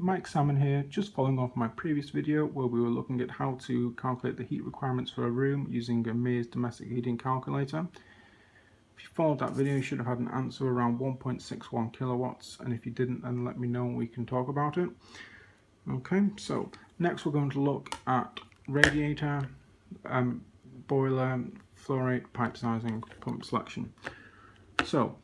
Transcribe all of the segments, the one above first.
Mike Salmon here, just following off my previous video where we were looking at how to calculate the heat requirements for a room using a Mears domestic heating calculator. If you followed that video, you should have had an answer around 1.61 kilowatts, and if you didn't, then let me know and we can talk about it. Okay, so next we're going to look at radiator, boiler, flow rate, pipe sizing, pump selection. So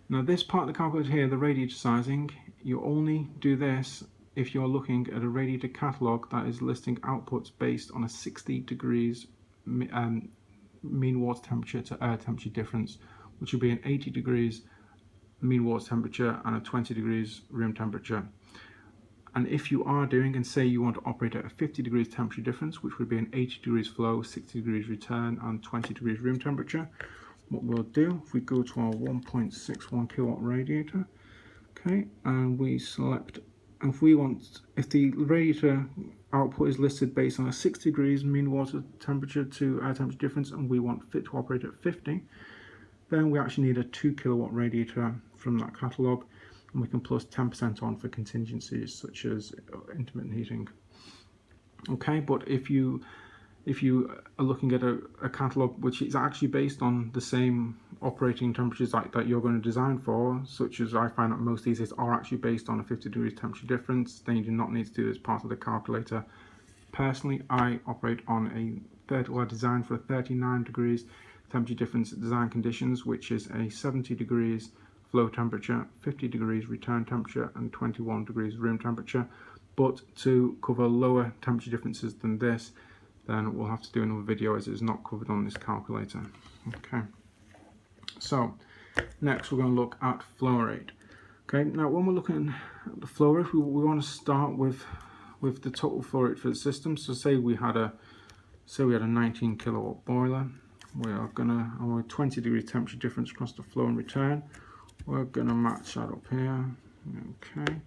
now this part of the calculator here, the radiator sizing, you only do this if you're looking at a radiator catalogue that is listing outputs based on a 60 degrees mean water temperature to air temperature difference, which will be an 80 degrees mean water temperature and a 20 degrees room temperature. And if you are doing, and say you want to operate at a 50 degrees temperature difference, which would be an 80 degrees flow, 60 degrees return and 20 degrees room temperature, what we'll do, if we go to our 1.61 kilowatt radiator, okay, and we select, if the radiator output is listed based on a 60 degrees mean water temperature to air temperature difference, and we want it to operate at 50, then we actually need a 2 kilowatt radiator from that catalogue, and we can plus 10% on for contingencies such as intermittent heating. Okay, but if you are looking at a catalogue which is actually based on the same operating temperatures that you're going to design for, such as I find that most of these are actually based on a 50 degrees temperature difference, then you do not need to do this part of the calculator. Personally, I operate on a design for a 39 degrees temperature difference design conditions, which is a 70 degrees flow temperature, 50 degrees return temperature and 21 degrees room temperature. But to cover lower temperature differences than this, then we'll have to do another video as it is not covered on this calculator. Okay, so next we're going to look at flow rate. Okay, now when we're looking at the flow rate, we want to start with the total flow rate for the system. So say we had a 19 kilowatt boiler. We are gonna, on a 20 degree temperature difference across the flow and return, we're gonna match that up here. Okay,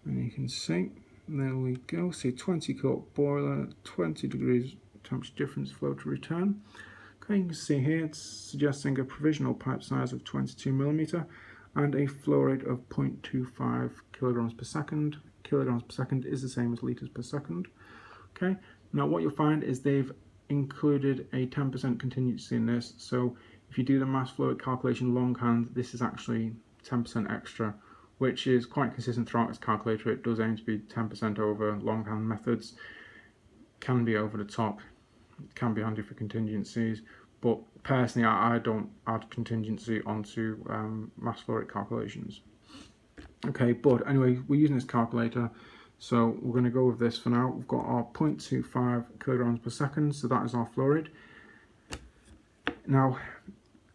and you can see, there we go, see 20 kilowatt boiler, 20 degrees temperature difference flow to return. Okay, you can see here it's suggesting a provisional pipe size of 22 millimeter and a flow rate of 0.25 kilograms per second. Kilograms per second is the same as liters per second. Okay, now what you'll find is they've included a 10% contingency in this, so if you do the mass flow rate calculation longhand, this is actually 10% extra, which is quite consistent throughout this calculator. It does aim to be 10% over longhand methods, can be over the top, it can be handy for contingencies, but personally I don't add contingency onto mass flow rate calculations. Okay, but anyway, we're using this calculator, so we're going to go with this for now. We've got our 0.25 kilograms per second, so that is our flow rate. Now,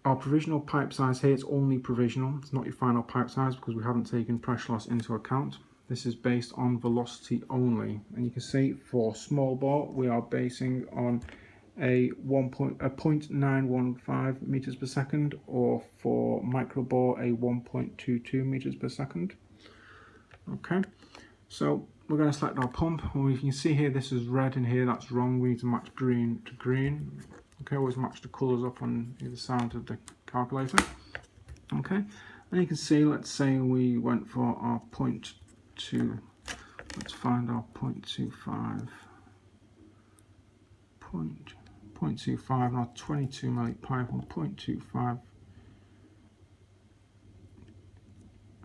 our provisional pipe size here, it's only provisional, it's not your final pipe size because we haven't taken pressure loss into account. This is based on velocity only, and you can see for small bore we are basing on a 0.915 meters per second, or for micro bore a 1.22 meters per second. Okay, so we're going to select our pump, and you can see here this is red in here, that's wrong, we need to match green to green. Okay, always match the colours up on either side of the calculator. Okay, and you can see, let's say we went for our 0.2, let's find our 0.25, 0.25, and our 22 milli pipe on 0.25.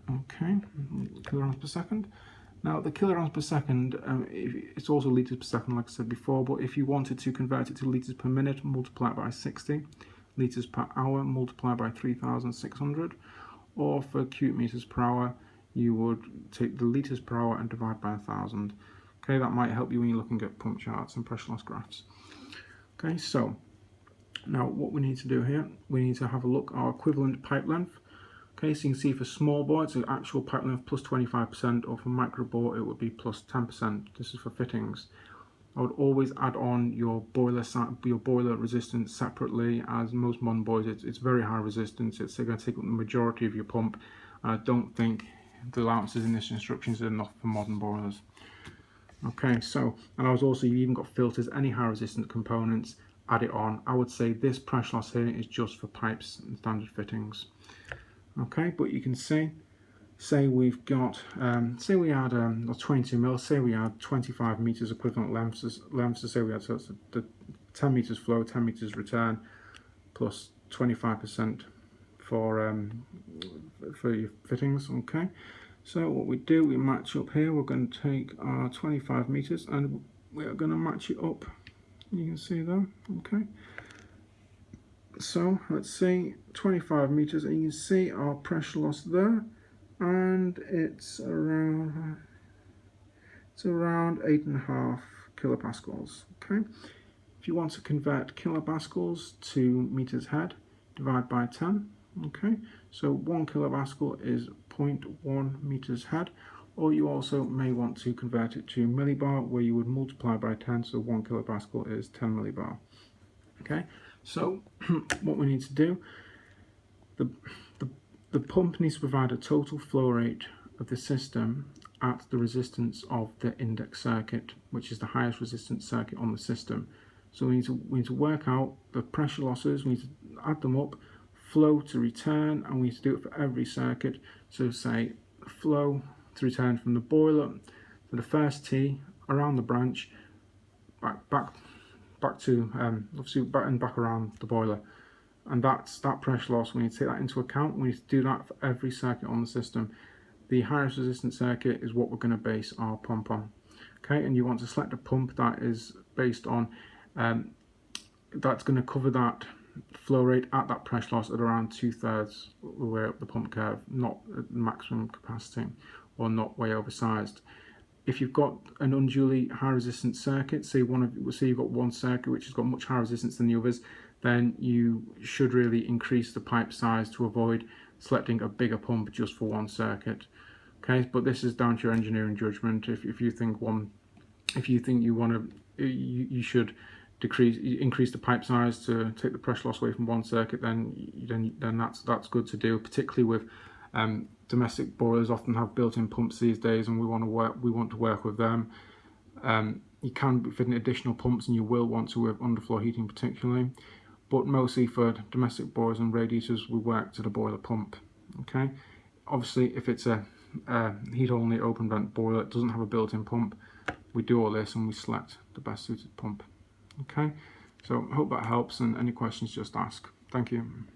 Okay, kilograms per second. Now the kilograms per second, it's also litres per second like I said before, but if you wanted to convert it to litres per minute, multiply it by 60, litres per hour, multiply by 3,600, or for cubic meters per hour, you would take the litres per hour and divide by 1,000. Okay, that might help you when you're looking at pump charts and pressure loss graphs. Okay, so now what we need to do here, we need to have a look at our equivalent pipe length. Okay, so you can see for small bore it's the actual pipe length plus 25%, or for micro bore it would be plus 10%. This is for fittings. I would always add on your boiler resistance separately, as most modern boilers it's very high resistance. It's going to take up the majority of your pump. I don't think the allowances in this instructions are enough for modern boilers. Okay, so, and I was also, you've even got filters, any high resistance components, add it on. I would say this pressure loss here is just for pipes and standard fittings. Okay, but you can see say we've got, say we had 22 mil, say we had 25 meters equivalent lengths, so say we had the 10 meters flow, 10 meters return, plus 25% for your fittings. Okay, so what we do, we match up here. We're going to take our 25 meters and we are going to match it up. You can see there. Okay, so let's see, 25 meters, and you can see our pressure loss there, and it's around 8.5 kilopascals. Okay, if you want to convert kilopascals to meters head, divide by 10. Okay, so 1 kilopascal is 0.1 meters head, or you also may want to convert it to millibar, where you would multiply by 10, so 1 kilopascal is 10 millibar. Okay, so what we need to do, the pump needs to provide a total flow rate of the system at the resistance of the index circuit, which is the highest resistance circuit on the system. So we need to work out the pressure losses, we need to add them up, flow to return, and we need to do it for every circuit. So say flow to return from the boiler to the first T around the branch, back to obviously back around the boiler, and that's that pressure loss. We need to take that into account. We need to do that for every circuit on the system. The highest resistance circuit is what we're going to base our pump on. Okay, and you want to select a pump that is based on that's going to cover that flow rate at that pressure loss at around 2/3 the way up the pump curve, not at maximum capacity or not way oversized. If you've got an unduly high resistance circuit, say you've got one circuit which has got much higher resistance than the others, then you should really increase the pipe size to avoid selecting a bigger pump just for one circuit. Okay, but this is down to your engineering judgment. If you think you should increase the pipe size to take the pressure loss away from one circuit, then that's good to do, particularly with domestic boilers often have built-in pumps these days, and we want to work with them. You can be fitting additional pumps, and you will want to with underfloor heating particularly, but mostly for domestic boilers and radiators we work to the boiler pump. Okay, obviously if it's a heat-only open vent boiler, it doesn't have a built-in pump, we do all this and we select the best suited pump. Okay, so I hope that helps, and any questions just ask. Thank you.